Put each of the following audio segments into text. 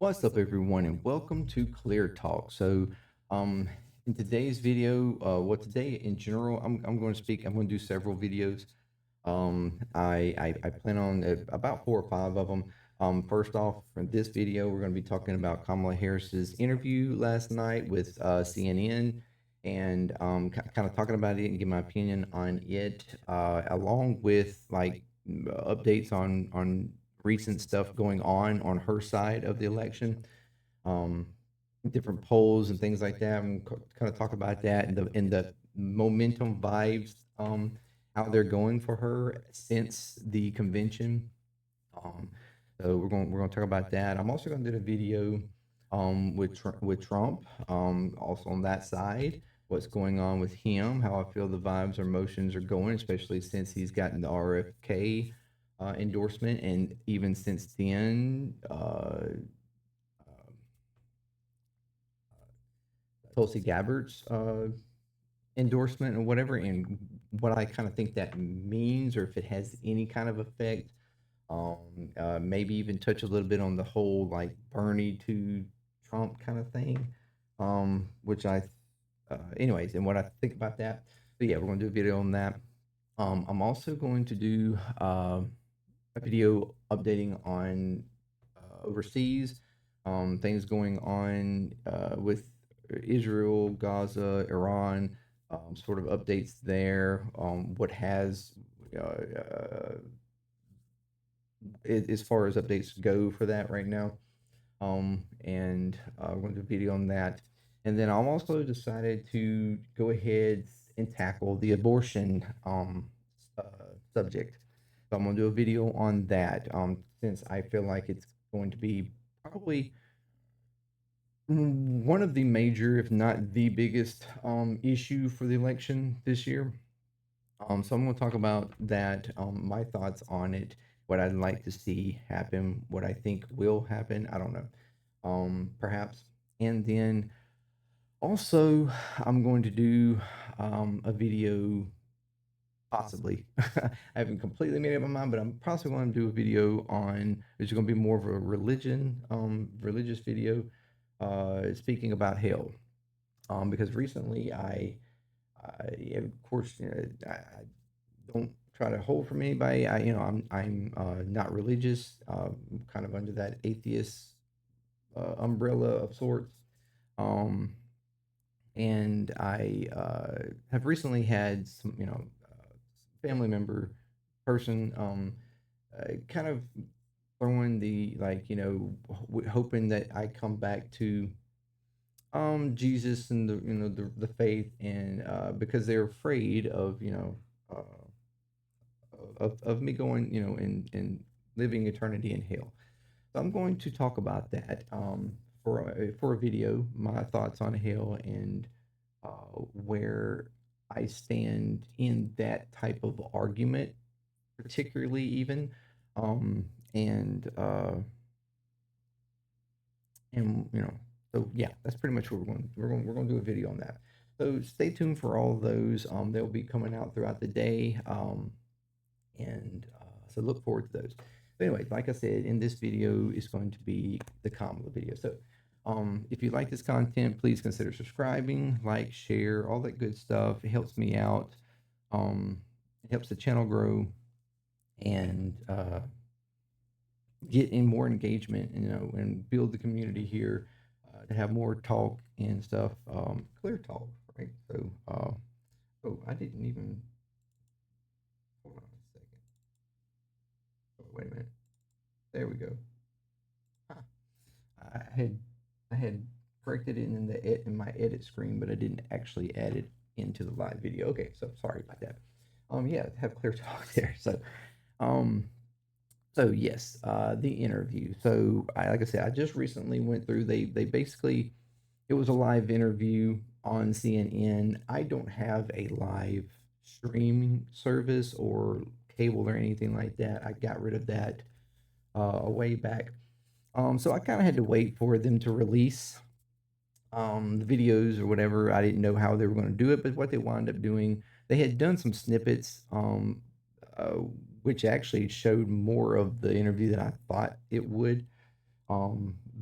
What's up, everyone, and welcome to Clear Talk. Um, in today's video, today in general, I'm going to speak. I'm going to do several videos. I plan on about 4 or 5 of them. First off, for this video, we're going to be talking about Kamala Harris's interview last night with CNN, and kind of talking about it and give my opinion on it, along with updates on recent stuff going on her side of the election, um, different polls and things like that. And kind of talk about that and the momentum vibes out there going for her since the convention. Um, so we're going to talk about that. I'm also going to do a video with Trump, also on that side, what's going on with him, how I feel the vibes or emotions are going, especially since he's gotten the RFK endorsement, and even since then, Tulsi Gabbard's endorsement or whatever, and what I kind of think that means, or if it has any kind of effect. Maybe even touch a little bit on the whole like Bernie to Trump kind of thing, which anyways, and what I think about that. But yeah, we're going to do a video on that. I'm also going to do a video updating on overseas, things going on with Israel, Gaza, Iran, sort of updates there. What has as far as updates go for that right now. And we're going to do a video on that. And then I'm also decided to go ahead and tackle the abortion uh, subject. So I'm going to do a video on that, since I feel like it's going to be probably one of the major, if not the biggest, issue for the election this year. So I'm going to talk about that, my thoughts on it, what I'd like to see happen, what I think will happen. I don't know, perhaps. And then also, I'm going to do a video, possibly. I haven't completely made up my mind, but I'm possibly going to do a video on. It's going to be more of a religious video, speaking about hell. Because recently of course, I don't try to hold from anybody. I'm not religious, kind of under that atheist umbrella of sorts. Um, and I have recently had some, family member person, kind of throwing the hoping that I come back to Jesus and the faith, and because they're afraid of of me going, and living eternity in hell. So I'm going to talk about that, for a video, my thoughts on hell, and where I stand in that type of argument, particularly even, um, and so yeah, that's pretty much what we're going to do a video on that. So stay tuned for all of those. They'll be coming out throughout the day, and so look forward to those. But anyway, like I said, in this video is going to be the Kamala video. So if you like this content, please consider subscribing, like, share, all that good stuff. It helps me out. It helps the channel grow, and get in more engagement, and build the community here, to have more talk and stuff. Clear talk, right? So, oh, I didn't even. Hold on a second. Oh, wait a minute. There we go. Huh. I had I had corrected it in my edit screen, but I didn't actually add it into the live video. Okay, so sorry about that. Yeah, have clear talk there. Um, so yes, the interview. So like I said, I just recently went through. They basically, it was a live interview on CNN. I don't have a live streaming service or cable or anything like that. I got rid of that a way back. So I kind of had to wait for them to release the videos or whatever. I didn't know how they were going to do it, but what they wound up doing, they had done some snippets, uh, which actually showed more of the interview than I thought it would.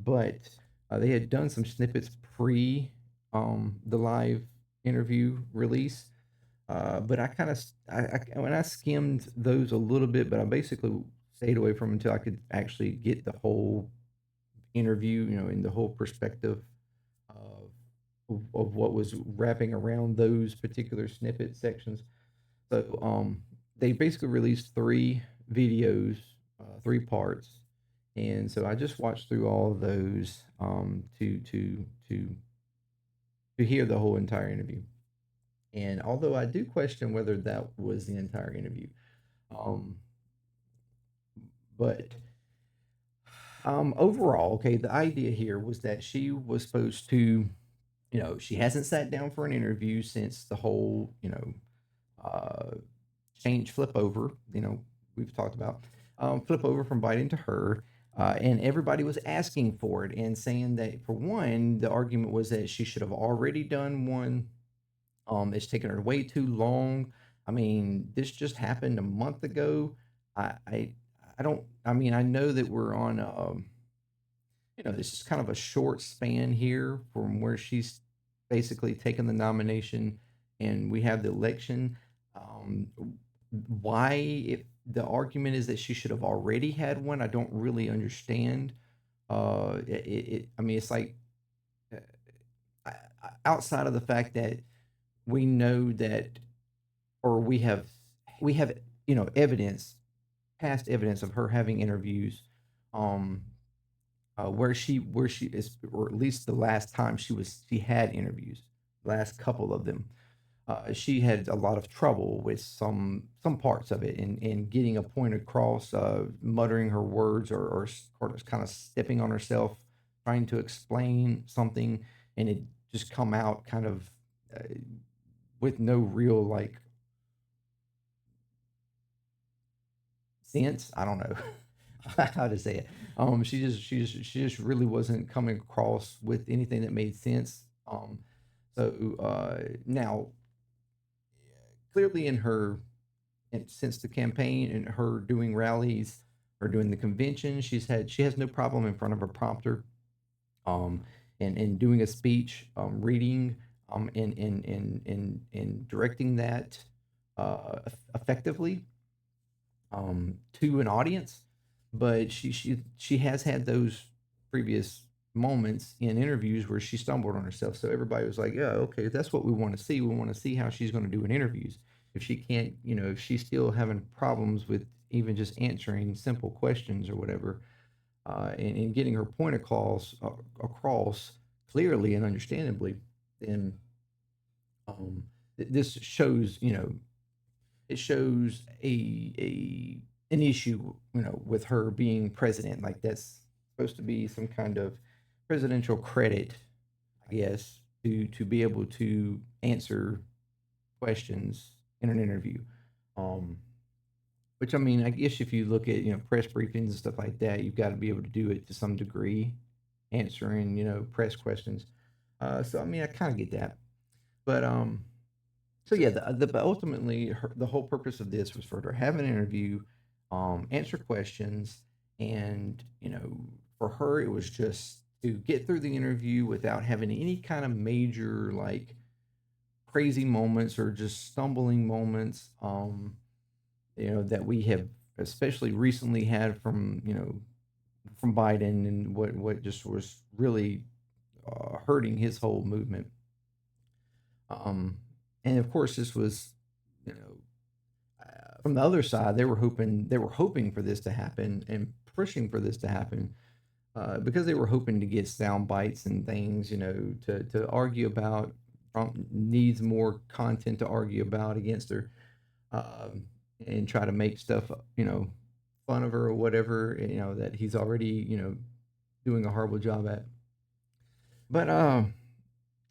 but they had done some snippets pre the live interview release. But I kind of when I skimmed those a little bit, but I basically stayed away from 'em until I could actually get the whole interview, in the whole perspective of what was wrapping around those particular snippet sections. So, they basically released 3 videos, 3 parts, and so I just watched through all of those, to hear the whole entire interview. And although I do question whether that was the entire interview, um, but overall, okay, the idea here was that she was supposed to, she hasn't sat down for an interview since the whole, uh, change flip over, we've talked about, flip over from Biden to her. And everybody was asking for it and saying that, for one, the argument was that she should have already done one. It's taken her way too long. I mean, this just happened a month ago. I, I, I don't. I mean, I know that we're on. This is kind of a short span here from where she's basically taken the nomination, and we have the election. Um, why, if the argument is that she should have already had one, I don't really understand. I mean, it's like, uh, outside of the fact that we know that, or we have evidence, past evidence of her having interviews, um where she is, or at least the last time she had interviews, last couple of them, she had a lot of trouble with some parts of it, and getting a point across, muttering her words, or kind of stepping on herself, trying to explain something, and it just come out kind of, uh, with no real, like, sense. I don't know how to say it. She just really wasn't coming across with anything that made sense. Now, clearly, since the campaign and her doing rallies or doing the convention, she has no problem in front of a prompter, um, and doing a speech, reading, and directing that, effectively, to an audience. But she has had those previous moments in interviews where she stumbled on herself. So everybody was like, "Yeah, okay, that's what we want to see. We want to see how she's going to do in interviews. If she can't, if she's still having problems with even just answering simple questions or whatever, and getting her point across clearly and understandably, then, this shows, it shows an issue, with her being president. Like, that's supposed to be some kind of presidential credit, I guess, to be able to answer questions in an interview. Um, which, I mean, I guess if you look at, press briefings and stuff like that, you've got to be able to do it to some degree, answering, press questions. So I mean, I kind of get that, but so yeah, but ultimately, the whole purpose of this was for her to have an interview, answer questions, and, for her, it was just to get through the interview without having any kind of major, like, crazy moments or just stumbling moments, that we have especially recently had from Biden, and what just was really, hurting his whole movement. Um, and of course, this was, you know, from the other side, they were hoping for this to happen and pushing for this to happen, because they were hoping to get sound bites and things, to argue about. Trump needs more content to argue about against her, um, and try to make stuff, fun of her or whatever, that he's already, doing a horrible job at. But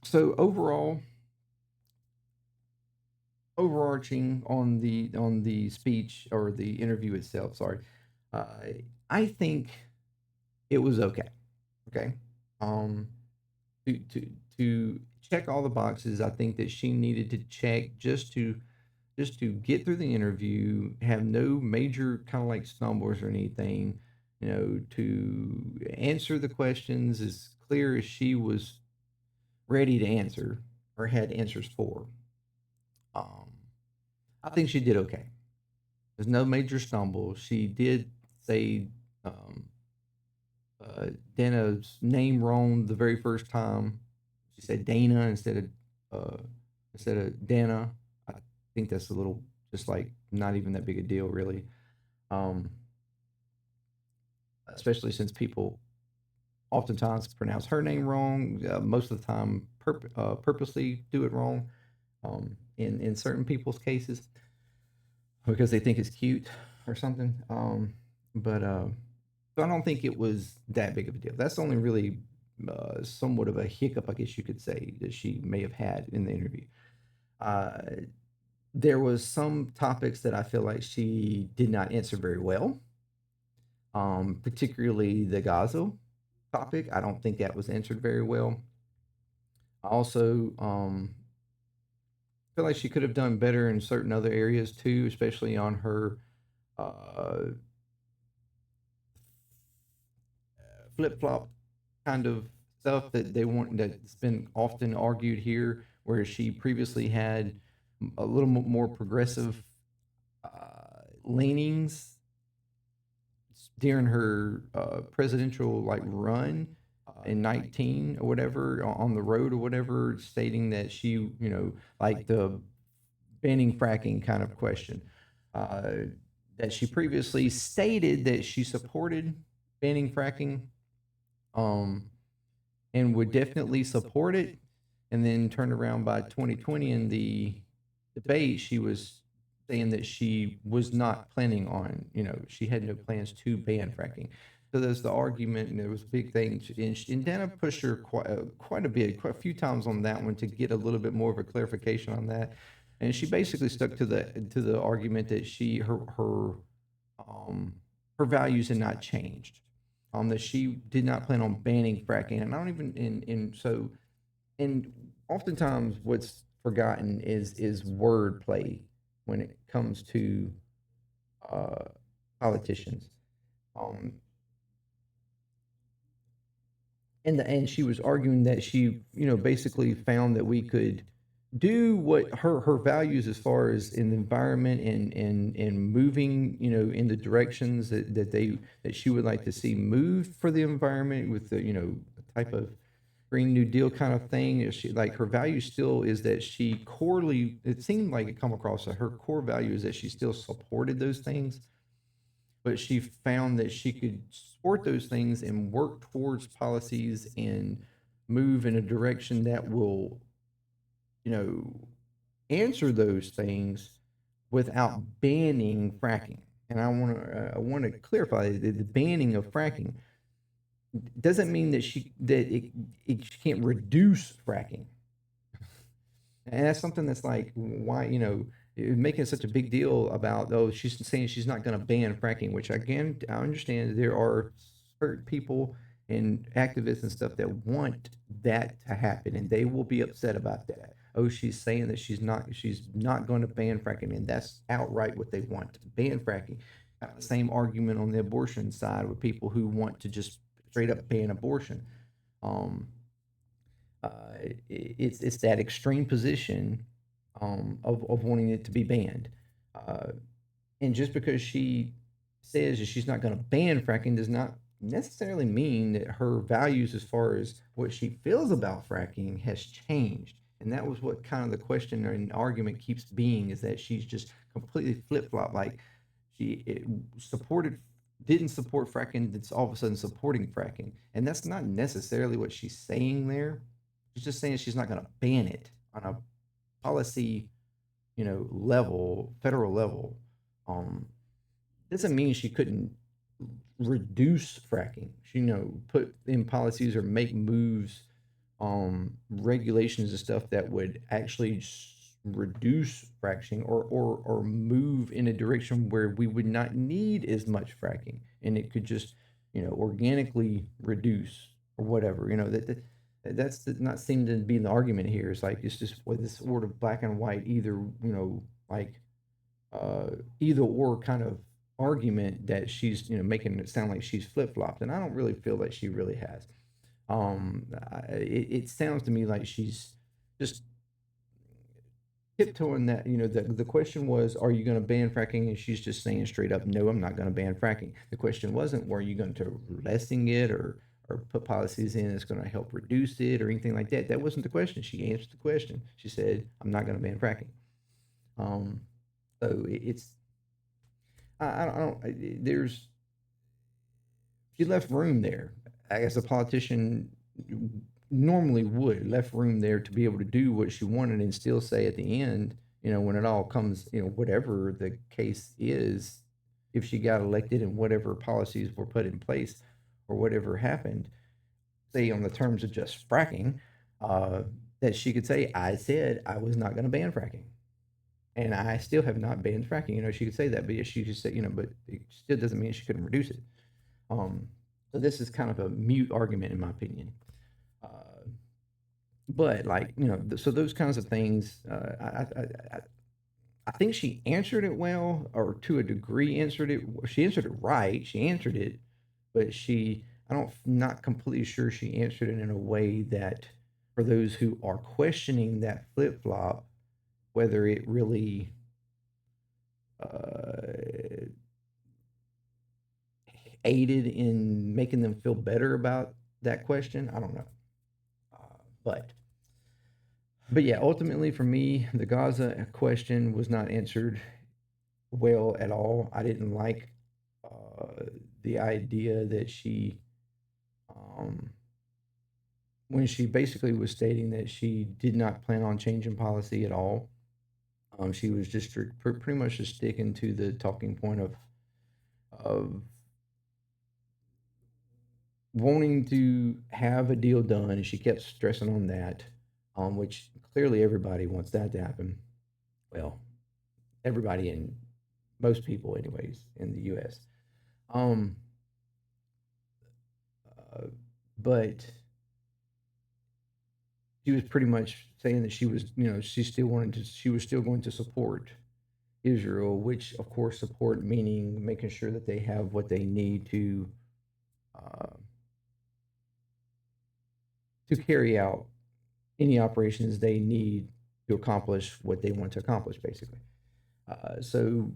so overarching on the speech or the interview itself, sorry, uh, I think it was okay. Okay, um, to to check all the boxes. I think that she needed to check just to get through the interview, have no major kind of like stumbles or anything, to answer the questions as clear as she was ready to answer or had answers for. Um, I think she did okay. There's no major stumble. She did say um, Dana's name wrong the very first time. She said Dana instead of Dana. I think that's a little just like not even that big a deal, really. Um, Especially since people oftentimes pronounce her name wrong. Most of the time, purposely do it wrong. In certain people's cases, because they think it's cute or something. But so I don't think it was that big of a deal. That's only really somewhat of a hiccup, I guess you could say, that she may have had in the interview. Uh, there was some topics that I feel like she did not answer very well, particularly the Gaza topic. I don't think that was answered very well. I also feel like she could have done better in certain other areas too, especially on her uh, flip flop kind of stuff that they want that's been often argued here, where she previously had a little more progressive leanings during her presidential like run in 19 or whatever on the road or whatever, stating that she, like the banning fracking kind of question. Uh, that she previously stated that she supported banning fracking, um, and would definitely support it, and then turned around by 2020 in the debate, she was saying that she was not planning on, she had no plans to ban fracking. So there's the argument, and there was a big thing, and Dana pushed her quite a bit, quite a few times on that one to get a little bit more of a clarification on that. And she basically stuck to the argument that um, her values had not changed. That she did not plan on banning fracking, and I don't even in so and oftentimes what's forgotten is wordplay when it comes to uh, politicians. Um, and she was arguing that she, basically found that we could do what her values as far as in the environment and moving, in the directions that she would like to see moved for the environment with the, type of Green New Deal kind of thing. Is she like her value still is that she corely, it seemed like it come across that her core value is that she still supported those things, but she found that she could support those things and work towards policies and move in a direction that will, you know, answer those things without banning fracking. And I want to clarify that the banning of fracking doesn't mean that she can't reduce fracking. And that's something that's like, why, making such a big deal about, oh, she's saying she's not going to ban fracking, which again, I understand there are certain people and activists and stuff that want that to happen, and they will be upset about that. Oh, she's saying that she's not going to ban fracking, and that's outright what they want, to ban fracking. Got the same argument on the abortion side with people who want to just straight up ban abortion. Um, uh, it's that extreme position of wanting it to be banned. Uh, and just because she says that she's not going to ban fracking does not necessarily mean that her values as far as what she feels about fracking has changed. And that was what kind of the question and argument keeps being, is that she's just completely flip flop. Like supported, didn't support fracking, that's all of a sudden supporting fracking. And that's not necessarily what she's saying there. She's just saying she's not going to ban it on a policy, level, federal level. Um, doesn't mean she couldn't reduce fracking. She, put in policies or make moves, regulations and stuff that would actually reduce fracking or move in a direction where we would not need as much fracking, and it could just, organically reduce or whatever. That's not seem to be the argument here. It's like it's just what this sort of black and white, either, like either or kind of argument that she's, making it sound like she's flip-flopped, and I don't really feel like she really has. It sounds to me like she's just tiptoeing that, the question was, are you going to ban fracking? And she's just saying straight up, no, I'm not going to ban fracking. The question wasn't, were you going to lessen it or put policies in that's going to help reduce it or anything like that? That wasn't the question. She answered the question. She said, I'm not going to ban fracking. Um, so it's, I don't, there's, she left room there. I guess a politician normally would left room there to be able to do what she wanted and still say at the end, when it all comes, whatever the case is, if she got elected and whatever policies were put in place or whatever happened, say on the terms of just fracking, uh, that she could say, I said I was not going to ban fracking. And I still have not banned fracking. She could say that, but she just said, but it still doesn't mean she couldn't reduce it. Um, so this is kind of a mute argument, in my opinion. But like, so those kinds of things, I think she answered it well, or to a degree answered it. She answered it right. She answered it, but not completely sure she answered it in a way that for those who are questioning that flip flop, whether it really aided in making them feel better about that question. I don't know. But yeah, ultimately for me, the Gaza question was not answered well at all. I didn't like the idea that she, when she basically was stating that she did not plan on changing policy at all. She was just pretty much just sticking to the talking point of wanting to have a deal done, and she kept stressing on that, which clearly everybody wants that to happen. Well, everybody and most people, anyways, in the U.S. But she was pretty much saying that she was, she was still going to support Israel, which of course support meaning making sure that they have what they need to carry out any operations they need to accomplish what they want to accomplish, basically. So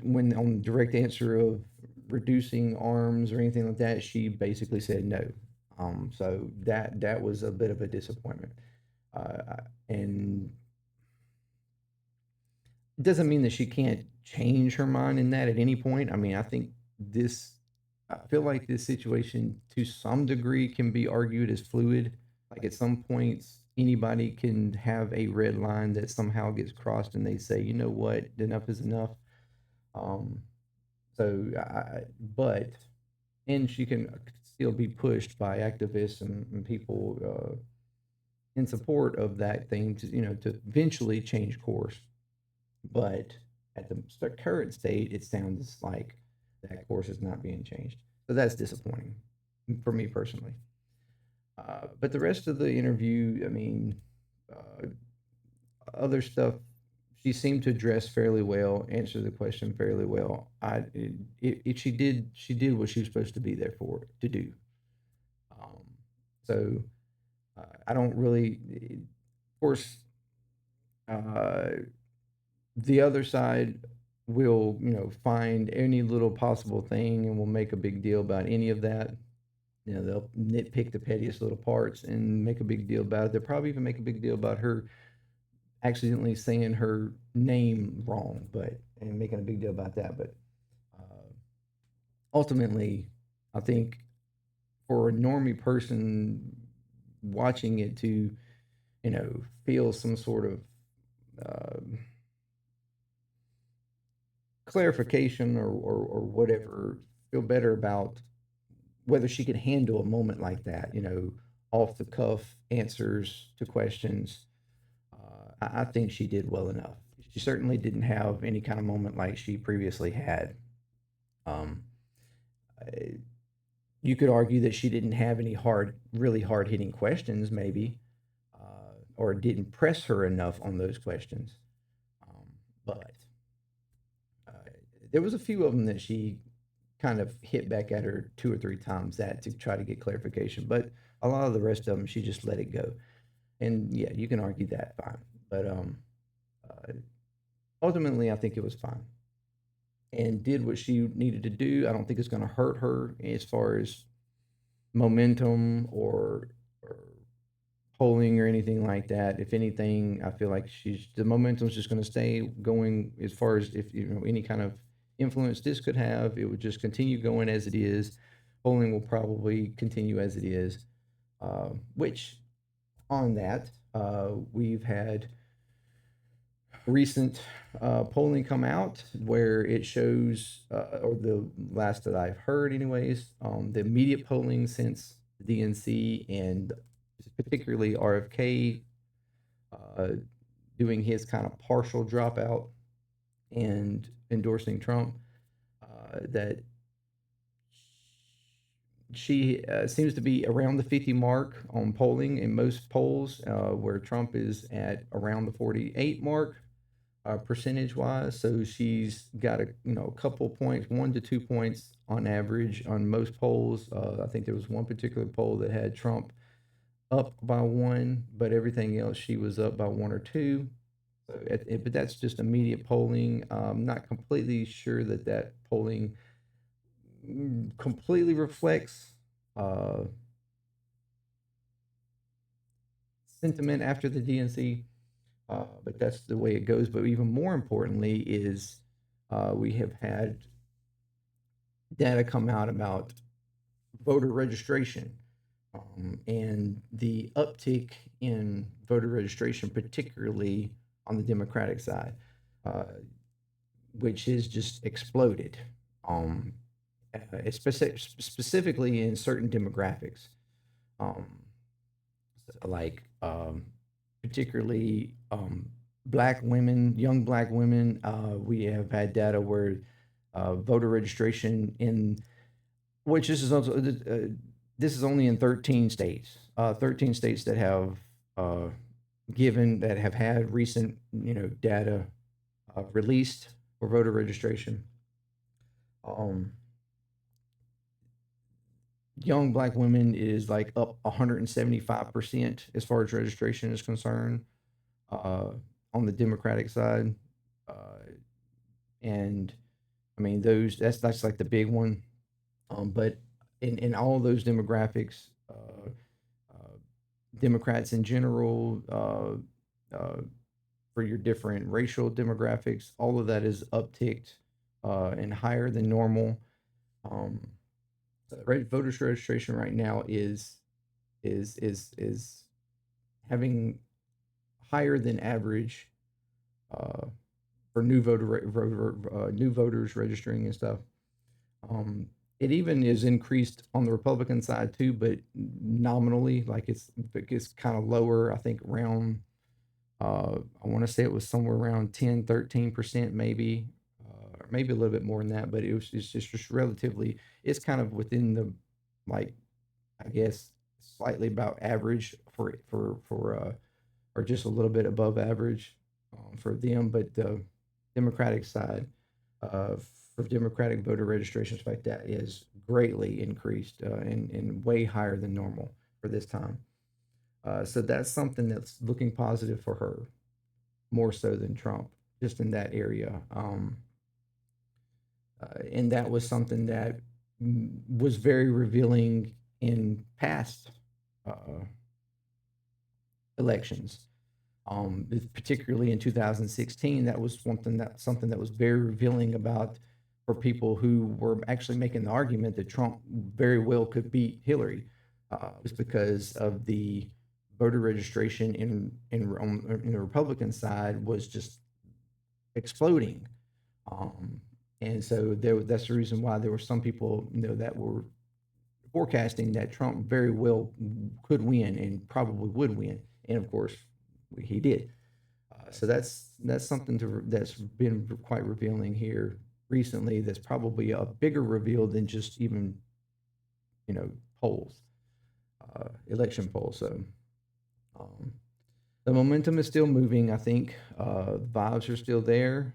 when on the direct answer of reducing arms or anything like that, she basically said no. So that was a bit of a disappointment. And it doesn't mean that she can't change her mind in that at any point. I mean, I feel like this situation to some degree can be argued as fluid. Like at some points, anybody can have a red line that somehow gets crossed and they say, you know what, enough is enough. But and she can still be pushed by activists and people in support of that thing to eventually change course. But at the current state, it sounds like that course is not being changed. So that's disappointing for me personally. But the rest of the interview, I mean, other stuff, she seemed to address fairly well, answer the question fairly well. She did what she was supposed to be there to do. So I don't really, of course, the other side will, find any little possible thing and will make a big deal about any of that. They'll nitpick the pettiest little parts and make a big deal about it. They'll probably even make a big deal about her accidentally saying her name wrong, and making a big deal about that. But ultimately, I think for a normie person watching it to, feel some sort of clarification or whatever, feel better about whether she could handle a moment like that, off the cuff answers to questions. I think she did well enough. She certainly didn't have any kind of moment like she previously had. You could argue that she didn't have any really hard hitting questions, maybe, or didn't press her enough on those questions. But there was a few of them that she kind of hit back at her 2 or 3 times that to try to get clarification, but a lot of the rest of them, she just let it go. And yeah, you can argue that, fine. But uh, ultimately, I think it was fine and did what she needed to do. I don't think it's going to hurt her as far as momentum or polling or anything like that. If anything, I feel like the momentum's just going to stay going as far as if any kind of influence this could have. It would just continue going as it is. Polling will probably continue as it is. Which on that, we've had recent polling come out where it shows, or the last that I've heard, anyways, the immediate polling since the DNC and particularly RFK uh, doing his kind of partial dropout and endorsing Trump, that she seems to be around the 50 mark on polling in most polls, where Trump is at around the 48 mark percentage wise. So she's got a couple points, 1 to 2 points on average on most polls. I think there was one particular poll that had Trump up by 1, but everything else she was up by 1 or 2. So, but that's just immediate polling. I'm not completely sure that polling completely reflects uh, sentiment after the DNC, but that's the way it goes. But even more importantly is we have had data come out about voter registration, and the uptick in voter registration, particularly on the Democratic side, uh, which has just exploded, specifically in certain demographics, um, like particularly black women, young black women. We have had data where voter registration in which this is only in 13 states. 13 states that have uh, that have had recent data released for voter registration. Um, Young black women is like up 175% as far as registration is concerned, uh, on the Democratic side, uh, and I mean that's like the big one. But in all those demographics, Democrats in general, for your different racial demographics, all of that is upticked and higher than normal. Um, Voters registration right now is having higher than average uh, for new voters registering and stuff. Um, it even is increased on the Republican side too, but nominally, like it's kind of lower. I think around I want to say it was somewhere around 10, 13% maybe, or maybe a little bit more than that. But it's just relatively. It's kind of within the, like, I guess slightly about average or just a little bit above average for them. But the Democratic side, uh, for Democratic voter registrations like that is greatly increased, and way higher than normal for this time. So that's something that's looking positive for her, more so than Trump, just in that area. And that was something that was very revealing in past uh, elections. Particularly in 2016, that was something that was very revealing about for people who were actually making the argument that Trump very well could beat Hillary, was because of the voter registration in the Republican side was just exploding, and so that's the reason why there were some people that were forecasting that Trump very well could win and probably would win, and of course he did. So that's something that's been quite revealing here recently. That's probably a bigger reveal than just even polls, election polls. So um, the momentum is still moving. I think vibes are still there.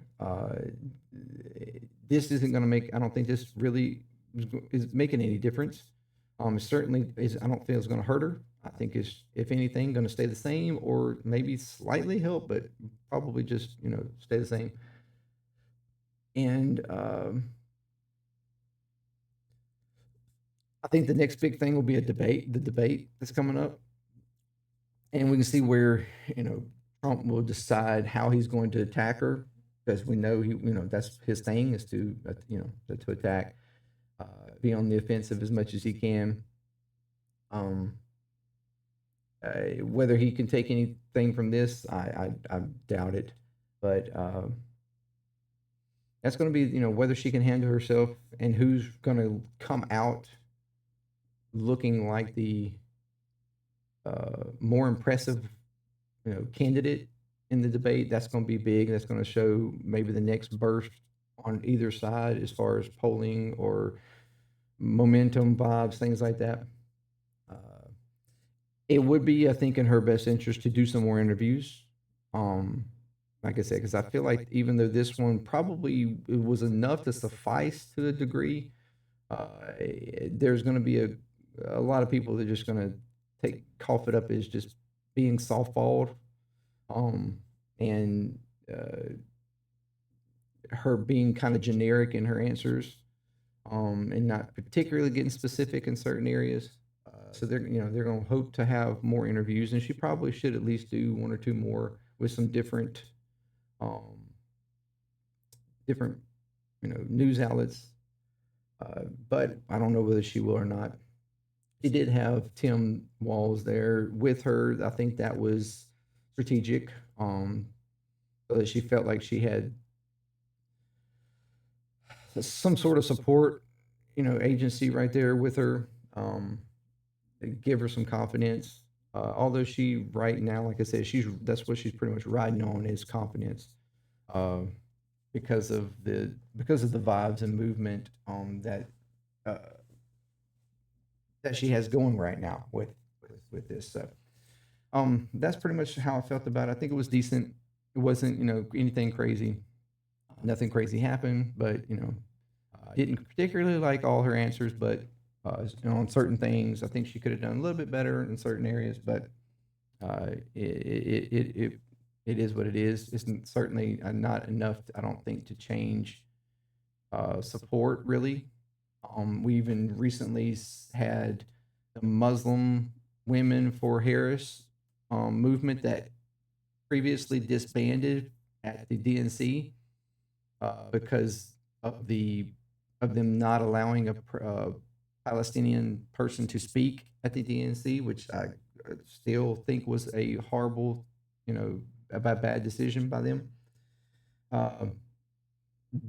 this isn't going to make. I don't think this really is making any difference. It certainly is. I don't feel it's going to hurt her. I think it's, if anything, going to stay the same or maybe slightly help, but probably just stay the same. And I think the next big thing will be a debate. The debate that's coming up, and we can see where Trump will decide how he's going to attack her, because we know that's his thing, is to to attack, be on the offensive as much as he can. Um, Whether he can take anything from this, I doubt it, but that's going to be whether she can handle herself and who's going to come out looking like the more impressive candidate in the debate. That's going to be big. That's going to show maybe the next burst on either side as far as polling or momentum, vibes, things like that. It would be, I think, in her best interest to do some more interviews. Like I said, because I feel like even though this one probably it was enough to suffice to a degree, there's going to be a lot of people that are just going to cough it up as just being softballed, and her being kind of generic in her answers, and not particularly getting specific in certain areas. So they're going to hope to have more interviews, and she probably should at least do one or two more with some different different news outlets. But I don't know whether she will or not. She did have Tim Walz there with her. I think that was strategic, so that she felt like she had some sort of support, agency right there with her, give her some confidence. Although she right now, like I said, that's what she's pretty much riding on, is confidence, because of the vibes and movement uh, that she has going right now with this. So that's pretty much how I felt about it. I think it was decent. It wasn't anything crazy. Nothing crazy happened, but didn't particularly like all her answers, but on certain things, I think she could have done a little bit better in certain areas. But it is what it is. It's certainly not enough, I don't think, to change support really. We even recently had the Muslim Women for Harris movement that previously disbanded at the DNC because of them not allowing a Palestinian person to speak at the DNC, which I still think was a horrible, a bad decision by them.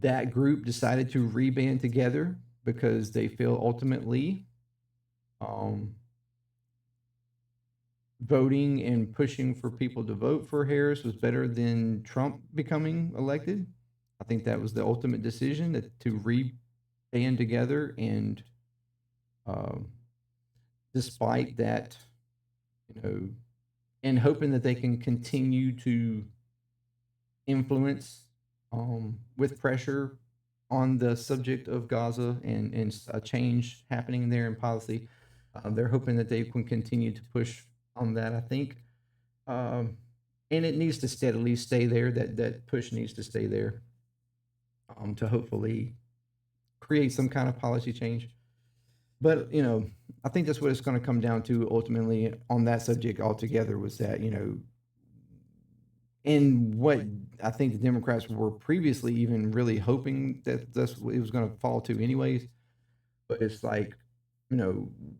That group decided to reband together because they feel ultimately voting and pushing for people to vote for Harris was better than Trump becoming elected. I think that was the ultimate decision, to reband together, and despite that, and hoping that they can continue to influence with pressure on the subject of Gaza and a change happening there in policy. They're hoping that they can continue to push on that, I think. And it needs to steadily stay there. That push needs to stay there, to hopefully create some kind of policy change. But I think that's what it's going to come down to ultimately on that subject altogether, was that and what I think the Democrats were previously even really hoping that it was going to fall to anyways. But it's like,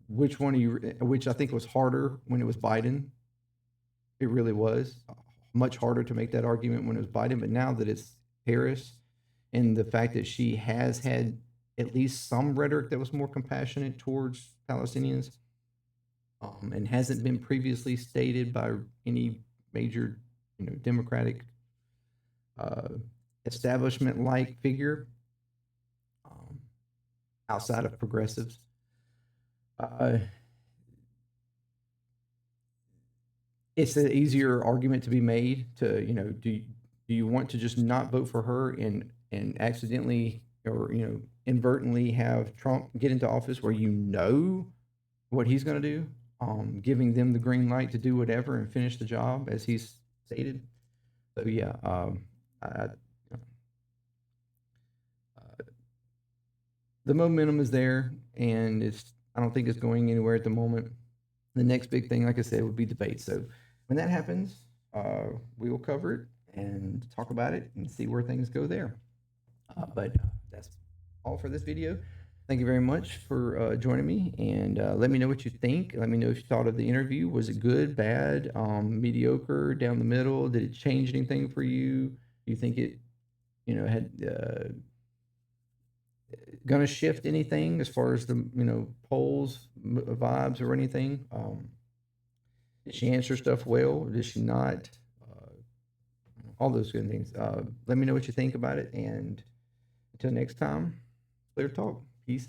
which one of you, which I think was harder when it was Biden. It really was much harder to make that argument when it was Biden. But now that it's Harris, and the fact that she has had at least some rhetoric that was more compassionate towards Palestinians, and hasn't been previously stated by any major, Democratic establishment-like figure, outside of progressives. It's an easier argument to be made to, do you want to just not vote for her and accidentally or, inadvertently have Trump get into office where what he's going to do, giving them the green light to do whatever and finish the job as he's stated. So yeah, I, the momentum is there, and I don't think it's going anywhere at the moment. The next big thing, like I said, would be debate. So when that happens, we will cover it and talk about it and see where things go there. But that's all for this video. Thank you very much for joining me, and let me know what you think. Let me know if you thought of the interview. Was it good, bad, mediocre, down the middle? Did it change anything for you? Do you think it, had going to shift anything as far as the polls vibes or anything? Did she answer stuff well? Did she not? All those good things. Let me know what you think about it, and until next time, clear talk. Peace.